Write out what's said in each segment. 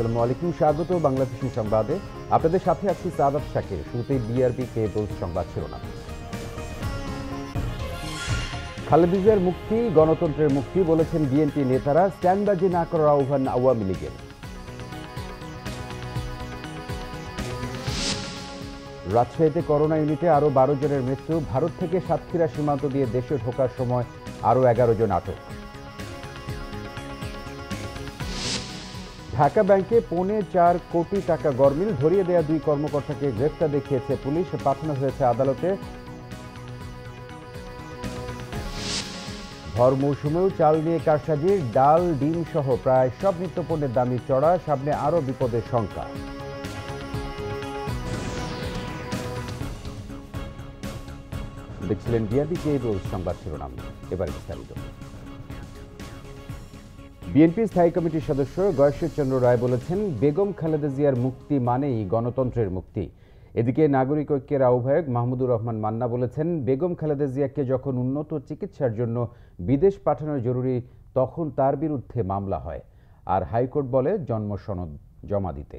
আসসালামু আলাইকুম, স্বাগত বাংলাদেশি সংবাদে। আপনাদের সাথে আছি সাদাত শাকির। শুরুতেই বিআরবি কেবল সংবাদ শিরোনাম। খালেদা জিয়ার মুক্তি, গণতন্ত্রের মুক্তি বলেছেন বিএনপি নেতারা। স্ট্যান্ডবাজি না করার আহ্বান আওয়ামী লীগের। রাজশাহীতে করোনা ইউনিটে আরও 12 জনের মৃত্যু। ভারত থেকে সাতক্ষীরা সীমান্ত দিয়ে দেশে ঢোকার সময় আরও 11 জন আটক। ঢাকা ব্যাংকে 4.25 কোটি টাকা গরমিল ধরিয়ে দেয়া 2 কর্মকর্তাকে গ্রেফতার দেখিয়েছে পুলিশ। পাঠানো হয়েছে আদালতে। ভর মৌসুমেও চাল নিয়ে কারসাজি। ডাল, ডিম সহ প্রায় সব নিত্যপণ্যের দামই চড়া। সামনে আরও বিপদের শঙ্কা। দেখছিলেন বিআরবি কেবল সংবাদ শিরোনাম। এবার বিস্তারিত। বিএনপি স্থায়ী কমিটির সদস্য গয়েশ্বরচন্দ্র রায় বলেছেন, বেগম খালেদা জিয়ার মুক্তি মানেই গণতন্ত্রের মুক্তি। এদিকে নাগরিক ঐক্যের আহ্বায়ক মাহমুদুর রহমান মান্না বলেছেন, বেগম খালেদা জিয়াকে যখন উন্নত চিকিৎসার জন্য বিদেশ পাঠানো জরুরি, তখন তার বিরুদ্ধে মামলা হয়, আর হাইকোর্ট বলে জন্ম সনদ জমা দিতে।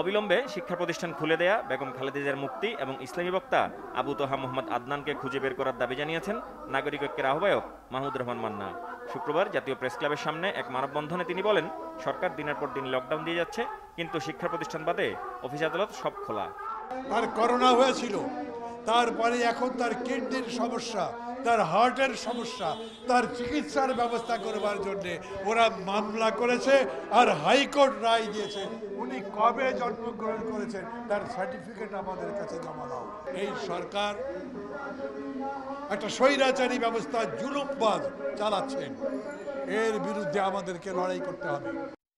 অবিলম্বে শিক্ষা প্রতিষ্ঠান খুলে দেয়া, বেগম খালেদা জিয়ার মুক্তি এবং ইসলামী বক্তা আবু তোহা মোহাম্মদ আদনানকে খুঁজে বের করার দাবি জানিয়েছেন নাগরিক ঐক্যের আহ্বায়ক মাহমুদুর রহমান মান্না। শুক্রবার জাতীয় প্রেস ক্লাবের সামনে এক মানববন্ধনে তিনি বলেন, সরকার দিনের পর দিন লকডাউন দিয়ে যাচ্ছে, কিন্তু শিক্ষা প্রতিষ্ঠান বাদে অফিস আদালত সব খোলা। তার করোনা হয়েছিল, তারপরে এখন তার কিডনির সমস্যা, তার হার্টের সমস্যা, তার চিকিৎসার ব্যবস্থা করবার জন্য ওরা মামলা করেছে, আর হাইকোর্ট রায় দিয়েছে। উনি কবে জন্মগ্রহণ করেছেন তার সার্টিফিকেট আমাদের কাছে জমা দাও। এই সরকার একটা স্বৈরাচারী ব্যবস্থা, জুলুমবাজ চালাচ্ছেন, এর বিরুদ্ধে আমাদেরকে লড়াই করতে হবে।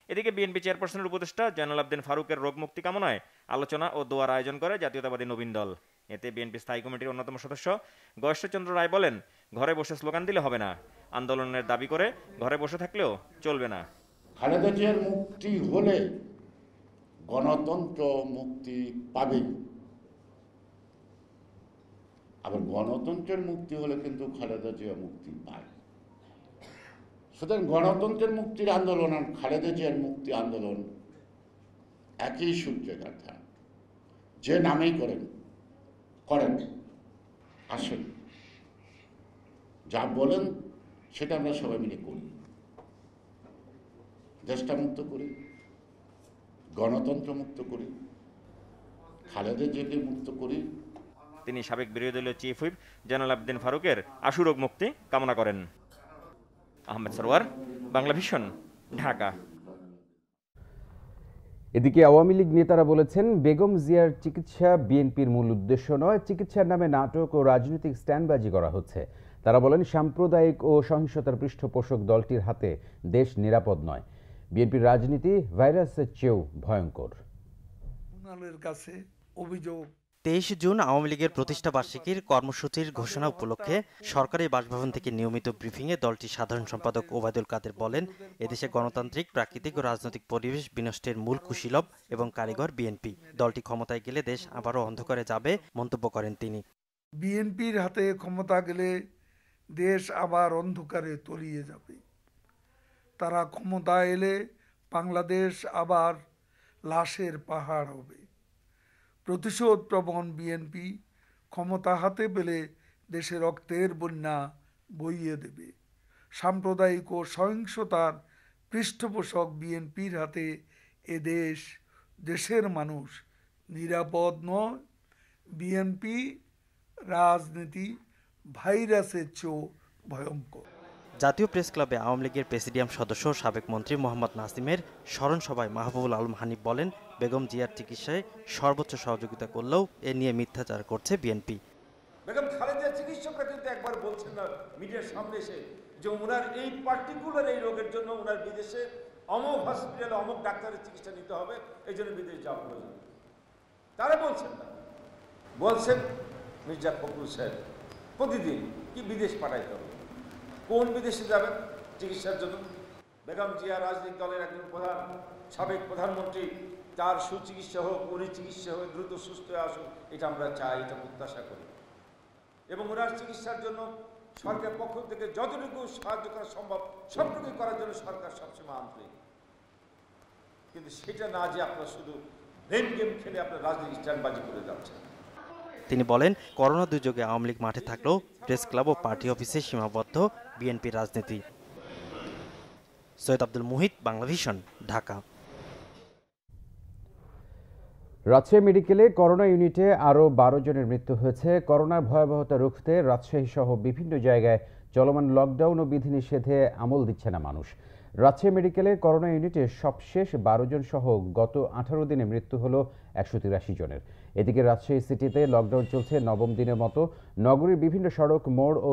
এদিকে বিএনপি চেয়ারপারসনের উপদেষ্টা জয়নুল আবদিন ফারুকের রোগ মুক্তি কামনায় আলোচনা ও দোয়ার আয়োজন করে জাতীয়তাবাদী নবীন দল। এতে বিএনপি স্থায়ী কমিটির অন্যতম সদস্য গয়েশ্বরচন্দ্র রায় বলেন, ঘরে বসে স্লোগান দিলে হবে না, আন্দোলনের দাবি করে ঘরে বসে থাকলেও চলবে না। খালেদা জিয়ার মুক্তি হলে গণতন্ত্র মুক্তি পাবে, আবার গণতন্ত্রের মুক্তি হলে কিন্তু খালেদা জিয়া মুক্তি পায়। সুতরাং গণতন্ত্রের মুক্তির আন্দোলন আর খালেদা জিয়ার মুক্তি আন্দোলন একই সূত্রে গাঁথা। যে নামেই করেন আসেন, যা বলেন সেটা আমরা সবাই মিলে করি। দেশটা মুক্ত করি, গণতন্ত্র মুক্ত করি, খালেদা জিয়াকে মুক্ত করি। তিনি সাবেক বিরোধী দলীয় চিফ হুইপ জয়নুল আবদিন ফারুকের আশু রোগ মুক্তি কামনা করেন। আহমেদ সরওয়ার, বাংলা ভিশন, ঢাকা। এদিকে আওয়ামী লীগ নেতারা বলেছেন, বেগম জিয়ার চিকিৎসা বিএনপির মূল উদ্দেশ্য নয়। চিকিৎসার নামে নাটক ও রাজনৈতিক স্ট্যান্ডবাজি করা হচ্ছে। তারা বলেন, সাম্প্রদায়িক ও সহিংসতার পৃষ্ঠপোষক দলটির হাতে দেশ নিরাপদ নয়। বিএনপির রাজনীতি ভাইরাসের চেয়েও ভয়ঙ্কর। কাছে অভিযোগ 23 জুন আওয়ামী লীগের প্রতিষ্ঠা বার্ষিকীর কর্মসূচির ঘোষণা উপলক্ষে সরকারি বাসভবন থেকে নিয়মিত ব্রিফিংয়ে দলটির সাধারণ সম্পাদক ওবায়দুল কাদের বলেন, এদেশে গণতান্ত্রিক, প্রাকৃতিক ও রাজনৈতিক পরিবেশ বিনষ্টের মূল কুশীলব এবং কারিগর বিএনপি। দলটি ক্ষমতায় গেলে দেশ আবারও অন্ধকারে যাবে মন্তব্য করেন তিনি। বিএনপির হাতে ক্ষমতা গেলে দেশ আবার অন্ধকারে তলিয়ে যাবে। তারা ক্ষমতা এলে বাংলাদেশ আবার লাশের পাহাড় হবে। প্রতিশোধ প্রবণ বিএনপি ক্ষমতা হাতে পেলে দেশে রক্তের বন্যা বইয়ে দেবে। সাম্প্রদায়িক ও সহিংসতার পৃষ্ঠপোষক বিএনপির হাতে দেশের মানুষ নিরাপদ নয়। বিএনপি রাজনীতি ভাইরাসের চেয়েও ভয়ঙ্কর। জাতীয় প্রেস ক্লাবে আওয়ামী লীগের প্রেসিডিয়াম সদস্য সাবেক মন্ত্রী মোহাম্মদ নাসিমের স্মরণ সভায় মাহবুবুল আলম হানিফ বলেন, বেগম জিয়ার চিকিৎসায় সর্বোচ্চ সহযোগিতা করলেও এ নিয়ে মিথ্যাচার করছে বিএনপি। বেগম খালেদার চিকিৎসকরা কিন্তু একবার বলছেন না মিডিয়ার সামনে এসে যে ওনার এই পার্টিকুলার এই রোগের জন্য ওনার বিদেশে অমুক হসপিটালে অমুক ডাক্তারের চিকিৎসা নিতে হবে, এই জন্য বিদেশ যাওয়া প্রয়োজন। তারা বলছেন না, বলছেন মির্জা ফখরুল সাহেব প্রতিদিন কি বিদেশ পাঠাইতে হবে। কোন বিদেশে যাবেন চিকিৎসার জন্য? বেগম জিয়া রাজনৈতিক দলের একজন সাবেক প্রধানমন্ত্রী, তার সুচিকিৎসা হোক, উনি চিকিৎসা হোক, দ্রুত সুস্থ হয়ে আসুক, এটা আমরা চাই, এটা প্রত্যাশা করি। এবং ওনার চিকিৎসার জন্য সরকারের পক্ষ থেকে যতটুকু সাহায্য করা সম্ভব সবটুকুই করার জন্য সরকার সবসময় আন্তরিক। কিন্তু সেটা না যে আপনারা শুধু ব্লেম গেম খেলে আপনার রাজনীতি স্ট্যান্ডবাজি করে যাচ্ছেন। তিনি বলেন, করোনা দুর্যোগে আওয়ামী লীগ মাঠে থাকলেও প্রেস ক্লাব ও পার্টি অফিসে সীমাবদ্ধ বিএনপির রাজনীতি। সৈয়দ আব্দুল মুহিত, বাংলা ভিশন, ঢাকা। রাজশাহী মেডিকেলে করোনা ইউনিটে আরও 12 জনের মৃত্যু হয়েছে। করোনার ভয়াবহতা রুখতে রাজশাহী সহ বিভিন্ন জায়গায় চলমান লকডাউন ও বিধিনিষেধে আমল দিচ্ছে না মানুষ। রাজশাহী মেডিকেলে করোনা ইউনিটে সবশেষ 12 জন সহ গত 18 দিনে মৃত্যু হল 183 জনের। এদিকে রাজশাহী সিটিতে লকডাউন চলছে নবম দিনের মতো। নগরীর বিভিন্ন সড়ক, মোড় ও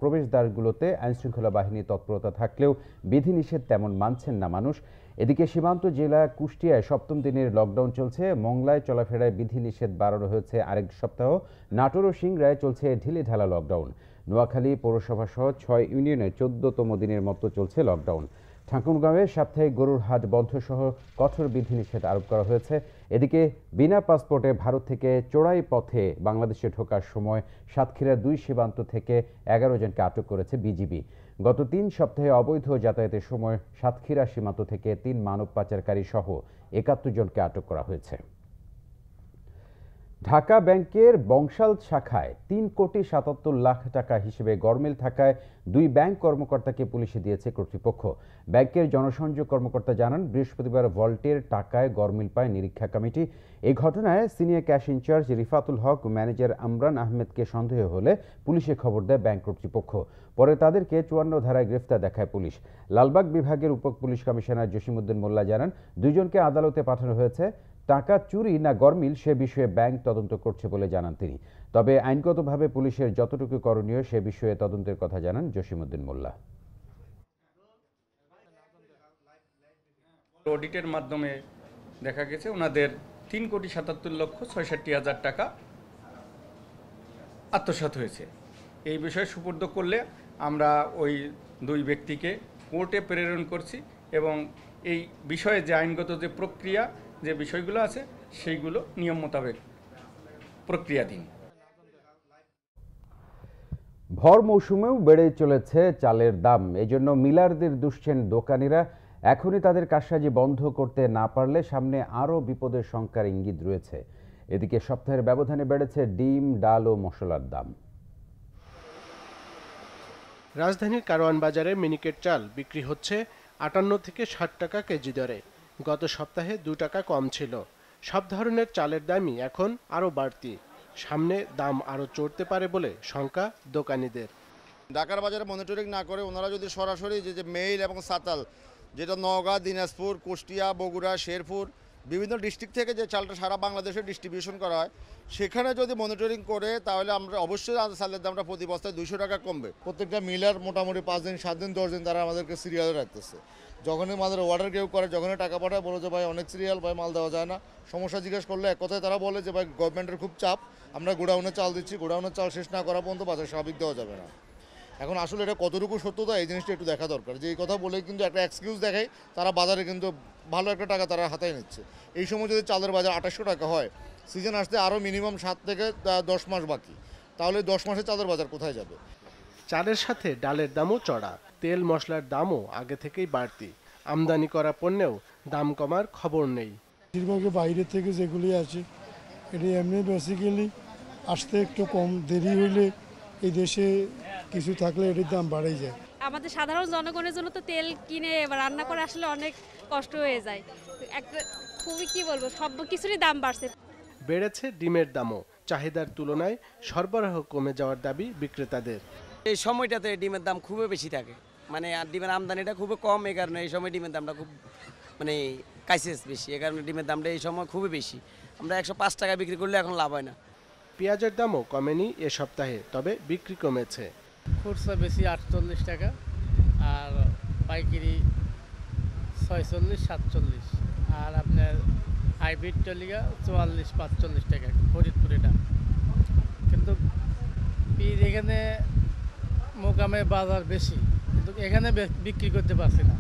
প্রবেশদ্বারগুলোতে আইনশৃঙ্খলা বাহিনী তৎপরতা থাকলেও বিধিনিষেধ তেমন মানছেন না মানুষ। এদিকে সীমান্ত জেলা কুষ্টিয়ায় 7ম দিনের লকডাউন চলছে। মংলায় চলাফেরায় বিধিনিষেধ বাড়ানো হয়েছে আরেক সপ্তাহ। নাটোর ও সিংড়ায় চলছে ঢিলেঢালা লকডাউন। নোয়াখালী পৌরসভা সহ 6 ইউনিয়নে 14তম দিনের মতো চলছে লকডাউন। ঠাকুরগাঁওয়ে সাপ্তাহিক গরুর হাট বন্ধ সহ কঠোর বিধিনিষেধ আরোপ করা হয়েছে। এদিকে বিনা পাসপোর্টে ভারত থেকে চোরাই পথে বাংলাদেশে ঢোকার সময় সাতক্ষীরা 2 সীমান্ত থেকে 11 জনকে আটক করেছে বিজিবি। গত 3 সপ্তাহে অবৈধ যাতায়াতের সময় সাতক্ষীরা সীমান্ত থেকে 3 মানব পাচারকারী সহ 71 জনকে আটক করা হয়েছে। ঢাকা ব্যাংকের বংশাল শাখায় 3,77 লাখ টাকা হিসেবে গরমিল থাকায় 2 ব্যাংক কর্মকর্তাকে পুলিশে দিয়েছে কর্তৃপক্ষ। ব্যাংকের জনসংযোগ কর্মকর্তা জানান, বৃহস্পতিবার ভল্টের টাকায় গরমিল পায় নিরীক্ষা কমিটি। এই ঘটনায় সিনিয়র ক্যাশ ইনচার্জ রিফাতুল হক, ম্যানেজার আমরান আহমেদকে সন্দেহ হলে পুলিশে খবর দেয় ব্যাংক কর্তৃপক্ষ। পরে তাদেরকে 54 ধারায় গ্রেফতার দেখায় পুলিশ। লালবাগ বিভাগের উপ পুলিশ কমিশনার জসিমউদ্দিন মোল্লা জানান, 2 জনকে আদালতে পাঠানো হয়েছে। টাকা চুরি না গরমিল সে বিষয়ে ব্যাংক তদন্ত করছে বলে জানান তিনি। তবে আইনগতভাবে পুলিশের যতটুকু করণীয় সে বিষয়ে তদন্তের কথা জানান জসিমউদ্দিন মোল্লা। অডিটের মাধ্যমে দেখা গেছে ওনাদের 3,77,66,000 টাকা আত্মসাৎ হয়েছে। এই বিষয়ে সুপর্দ করলে আমরা ওই 2 ব্যক্তিকে কোর্টে প্রেরণ করছি এবং এই বিষয়ে যে আইনগত যে প্রক্রিয়া, যে বিষয়গুলো আছে সেইগুলো নিয়ম মোতাবেক প্রক্রিয়াধীন। ভর মৌসুমেও বেড়ে চলেছে চালের দাম। এজন্য মিলারদের দুষছেন দোকানিরা। এখনই তাদের কারসাজি বন্ধ করতে না পারলে সামনে আরও বিপদের শঙ্কার ইঙ্গিত রয়েছে। এদিকে সপ্তাহের ব্যবধানে বেড়েছে ডিম, ডাল ও মশলার দাম। রাজধানীর কারওয়ান বাজারে মিনিকেট চাল বিক্রি হচ্ছে 58 থেকে 60 টাকা কেজি দরে। গত সপ্তাহে 2 টাকা কম ছিল। সব ধরনের চালের দামই এখন আরও বাড়তি। সামনে দাম আরও চড়তে পারে বলে শঙ্কা দোকানীদের। ঢাকার বাজারে মনিটরিং না করে ওনারা যদি সরাসরি যে মেইল এবং সাতাল, যেটা নওগাঁ, দিনাজপুর, কুষ্টিয়া, বগুড়া, শেরপুর বিভিন্ন ডিস্ট্রিক্ট থেকে যে চালটা সারা বাংলাদেশে ডিস্ট্রিবিউশন করা হয়, সেখানে যদি মনিটরিং করে তাহলে আমরা অবশ্যই চালের দামটা প্রতি বস্তায় 200 টাকা কমবে। প্রত্যেকটা মিলার মোটামুটি 5 দিন, 7 দিন, 10 দিন তারা আমাদেরকে সিরিয়ালে রাখতেছে। যখনই আমাদের অর্ডার কেউ করে, যখনই টাকা পাঠায়, বলে যে ভাই অনেক সিরিয়াল, ভাই মাল দেওয়া যায় না। সমস্যা জিজ্ঞেস করলে এক কথায় তারা বলে যে ভাই গভর্নমেন্টের খুব চাপ, আমরা গোডাউনে চাল দিচ্ছি, গোডাউনের চাল শেষ না করা পর্যন্ত বাজার স্বাভাবিক দেওয়া যাবে না। এখন আসলে এটা কতটুকু সত্যতা এই জিনিসটা একটু দেখা দরকার। যে এই কথা বলে কিন্তু একটা এক্সকিউজ দেখায়, তারা বাজারে কিন্তু ভালো একটা টাকা তারা হাতায় নিচ্ছে। এই সময় যদি চালের বাজার 2800 টাকা হয়, সিজন আসতে আরও মিনিমাম 7 থেকে 10 মাস বাকি, তাহলে 10 মাসে চালের বাজার কোথায় যাবে? চালের সাথে ডালের দামও চড়া, তেল মশলার দামও আগে থেকেই বাড়তি। আমদানি করা পণ্যেও দাম কমার খবর নেই। বেশিরভাগই বাইরে থেকে যেগুলি আছে, এটি এমনি বেসিক্যালি আসতে একটু কম দেরি হইলে এই দেশে কিছু থাকলে এটির দাম বাড়াই যায়। আমাদের সাধারণ জনগণের জন্য তো তেল কিনে রান্না করে আসলে অনেক কষ্ট হয়ে যায়। একটা খুবই কি বলবো, সব কিছুরই দাম বাড়ছে। বেড়েছে ডিমের দামও। চাহিদার তুলনায় সরবরাহ কমে যাওয়ার দাবি বিক্রেতাদের। এই সময়টাতে ডিমের দাম খুবই বেশি থাকে, মানে আর ডিমের আমদানিটা খুবই কম। এই কারণে এই সময় ডিমের দামটা খুব মানে ক্রাইসিস বেশি। এই কারণে ডিমের দামটা এই সময় খুবই বেশি। আমরা 105 টাকা বিক্রি করলে এখন লাভ হয় না। পেঁয়াজের দামও কমেনি এ সপ্তাহে, তবে বিক্রি কমেছে। খুচরা বেশি 48 টাকা আর পাইকারি 46-47, আর আপনার হাইব্রিড টলিগা 44-45 টাকা ফরিদপুর এটা। কিন্তু পেঁয়াজ এখানে মোকামে বাজার বেশি, কিন্তু এখানে বিক্রি করতে পারছি না।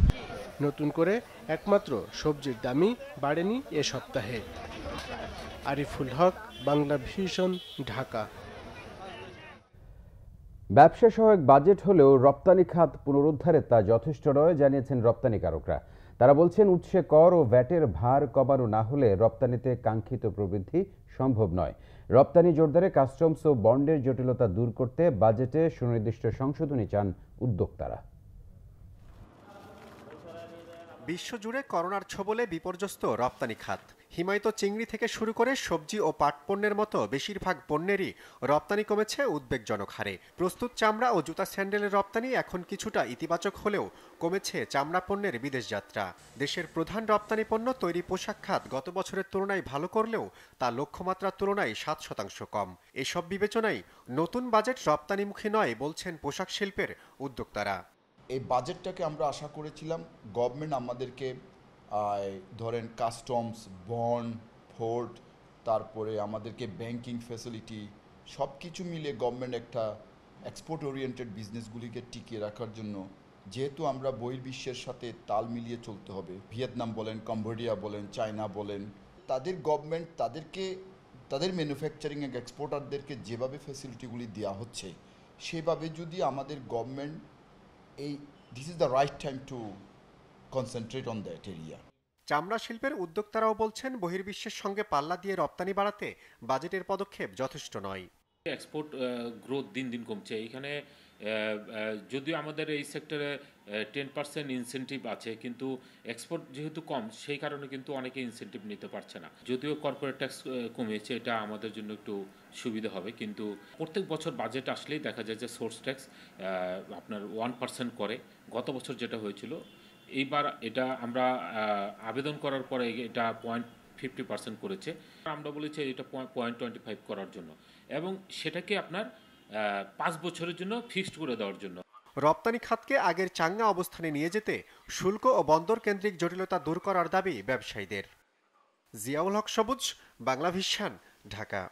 নতুন করে একমাত্র সবজির দামই বাড়েনি এ সপ্তাহে। আরিফুল হক, বাংলা ভিশন, ঢাকা। ব্যবসা সহায়ক বাজেট হলেও রপ্তানি খাত পুনরুদ্ধারে তা যথেষ্ট নয় জানিয়েছেন রপ্তানিকারকরা। তারা বলছেন উৎসে কর ও ভ্যাটের ভার কমানো না হলে রপ্তানিতে কাঙ্ক্ষিত প্রবৃদ্ধি সম্ভব নয়। রপ্তানি জোরদারে কাস্টমস ও বন্ডের জটিলতা দূর করতে বাজেটে সুনির্দিষ্ট সংশোধনী চান উদ্যোক্তারা। বিশ্বজুড়ে করোনার ছোবলে বিপর্যস্ত রপ্তানি খাত। হিমায়িত চিংড়ি থেকে শুরু করে সবজি ও পাট পণ্যের মতো বেশিরভাগ পণ্যেরই রপ্তানি কমেছে উদ্বেগজনক হারে। প্রস্তুত চামড়া ও জুতা স্যান্ডেলের রপ্তানি এখন কিছুটা ইতিবাচক হলেও কমেছে চামড়া পণ্যের বিদেশ যাত্রা। দেশের প্রধান রপ্তানি পণ্য তৈরি পোশাক খাত গত বছরের তুলনায় ভালো করলেও তা লক্ষ্যমাত্রার তুলনায় 7% কম। এসব বিবেচনায় নতুন বাজেট রপ্তানিমুখী নয় বলছেন পোশাক শিল্পের উদ্যোক্তারা। এই বাজেটটাকে আমরা আশা করেছিলাম গভর্নমেন্ট আমাদেরকে ধরেন কাস্টমস, বন্ড, পোর্ট, তারপরে আমাদেরকে ব্যাংকিং ফ্যাসিলিটি সব কিছু মিলে গভর্নমেন্ট একটা এক্সপোর্ট ওরিয়েন্টেড বিজনেসগুলিকে টিকিয়ে রাখার জন্য, যেহেতু আমরা বহির্বিশ্বের সাথে তাল মিলিয়ে চলতে হবে, ভিয়েতনাম বলেন, কম্বোডিয়া বলেন, চায়না বলেন, তাদের গভর্নমেন্ট তাদের ম্যানুফ্যাকচারিং এক্সপোর্টারদেরকে যেভাবে ফ্যাসিলিটিগুলি দেওয়া হচ্ছে সেভাবে যদি আমাদের government this is the right time to concentrate on that area. চামড়া শিল্পের উদ্যোক্তারাও বলছেন বহির্বিশ্বের সঙ্গে পাল্লা দিয়ে রপ্তানি বাড়াতে বাজেটের পদক্ষেপ যথেষ্ট নয়। এক্সপোর্ট গ্রোথ দিন দিন কমছে। এখানে যদিও আমাদের এই সেক্টরে 10% ইনসেন্টিভ আছে, কিন্তু এক্সপোর্ট যেহেতু কম সেই কারণে কিন্তু অনেকে ইনসেন্টিভ নিতে পারছে না। যদিও কর্পোরেট ট্যাক্স কমেছে, এটা আমাদের জন্য একটু সুবিধা হবে, কিন্তু প্রত্যেক বছর বাজেট আসলেই দেখা যায় যে সোর্স ট্যাক্স আপনার 1% করে। গত বছর যেটা হয়েছিল, এইবার এটা আমরা আবেদন করার পরে এটা 0.50% করেছে। আমরা বলেছি এটা 0.25 করার জন্য, এবং সেটাকে আপনার 5 বছরের জন্য ফিক্সড করে দেওয়ার জন্য। রপ্তানি খাতকে আগের চাঙ্গা অবস্থানে নিয়ে যেতে শুল্ক ও বন্দর কেন্দ্রিক জটিলতা দূর করার দাবি ব্যবসায়ীদের। জিয়াউল হক সবুজ, বাংলাভিশন, ঢাকা।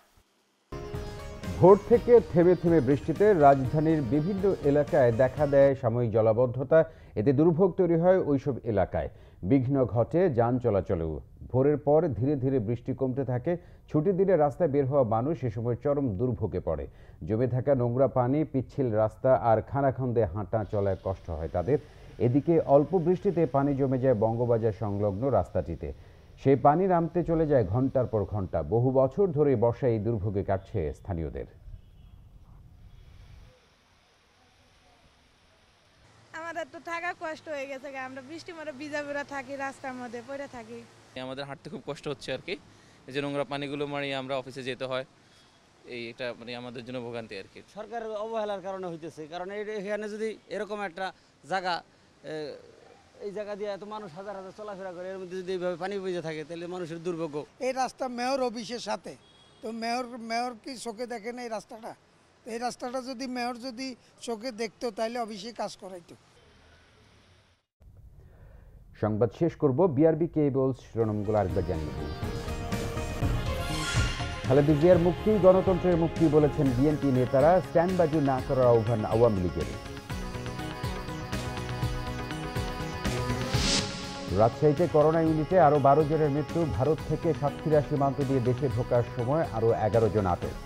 ভোর থেকে থেমে থেমে বৃষ্টিতে রাজধানীর বিভিন্ন এলাকায় দেখা দেয় সাময়িক জলাবদ্ধতা। এতে দুর্ভোগ তৈরি হয় ওইসব এলাকায়, বিঘ্ন ঘটে যান চলাচলেও। ভোরের পর ধীরে ধীরে বৃষ্টি কমতে থাকে। ছুটির দিনে রাস্তায় বের হওয়া মানুষ এ সময় চরম দুর্ভোগে পড়ে। জমে থাকা নোংরা পানি, পিচ্ছিল রাস্তা আর খানাখন্দে হাঁটা চলায় কষ্ট হয় তাদের। এদিকে অল্প বৃষ্টিতে পানি জমে যায় বঙ্গবাজার সংলগ্ন রাস্তাটিতে। সেই পানি নামতে চলে যায় ঘন্টার পর ঘন্টা। বহু বছর ধরে বর্ষায় এই দুর্ভোগে কাটছে স্থানীয়দের। আমাদের তো থাকা কষ্ট হয়ে গেছে, আমরা বৃষ্টি মধ্যে ভিজা ভিজা থাকি, রাস্তার মধ্যে পড়ে থাকি। আমাদের হাঁটতে খুব কষ্ট হচ্ছে আর কি। এই যে নোংরা পানিগুলো মারিয়ে আমরা অফিসে যেতে হয়, এটা মানে আমাদের জন্য ভোগান্তি আর কি। সরকারের অবহেলার কারণে হইতেছে, কারণ এখানে যদি এরকম একটা জায়গা, এই জায়গা দিয়ে এত মানুষ হাজার হাজার চলাফেরা করে, এর মধ্যে যদি এইভাবে পানি ভিজে থাকে তাহলে মানুষের দুর্ভোগ। এই রাস্তা মেয়র অফিসের সাথে, তো মেয়র কি চোখে দেখে না এই রাস্তাটা? এই রাস্তাটা যদি মেয়র যদি চোখে দেখতো তাহলে অফিসে কাজ করাইতো। সংবাদ শেষ করব বিআরবি কেবলস শিরোনামগুলো আরেকবার জানিয়ে দিই। খালেদা জিয়ার মুক্তি গণতন্ত্রের মুক্তি বলেছেন বিএনপি নেতারা। স্ট্যান্ডবাজি না করার আহ্বান আওয়ামী লীগের। রাজশাহীতে করোনা ইউনিটে আরও 12 জনের মৃত্যু। ভারত থেকে সাতক্ষীরা সীমান্ত দিয়ে দেশে ঢোকার সময় আরও 11 জন আটক।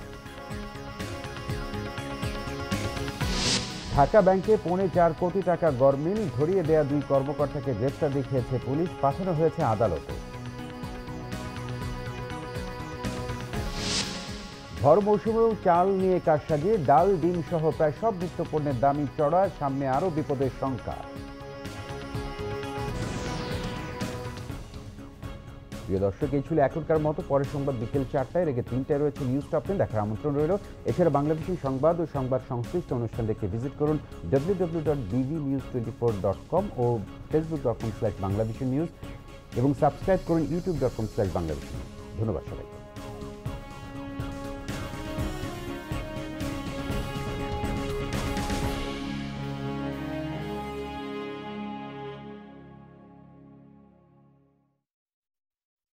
ঢাকা ব্যাংকে 4.25 কোটি টাকা গরমিল ধরিয়ে দেয়া 2 কর্মকর্তাকে গ্রেপ্তার দেখিয়েছে পুলিশ। পাঠানো হয়েছে আদালতে। ভর মৌসুমেও চাল নিয়ে কারসাজি। ডাল, ডিম সহ প্রায় সব নিত্যপণ্যের দামই চড়া। সামনে আরও বিপদের শঙ্কা। প্রিয় দর্শক, এই ছিল এখনকার মতো। পরের সংবাদ বিকেল 4টায়, রেখে 3টায় রয়েছে নিউজ টপ 10 দেখার আমন্ত্রণ রইল। এছাড়া বাংলাদেশি সংবাদ ও সংবাদ সংশ্লিষ্ট অনুষ্ঠান দেখতে ভিজিট করুন www.bvnews24.com ও facebook.com/bangladeshi news এবং সাবস্ক্রাইব করুন youtube.com/bangladeshi news। ধন্যবাদ সবাইকে।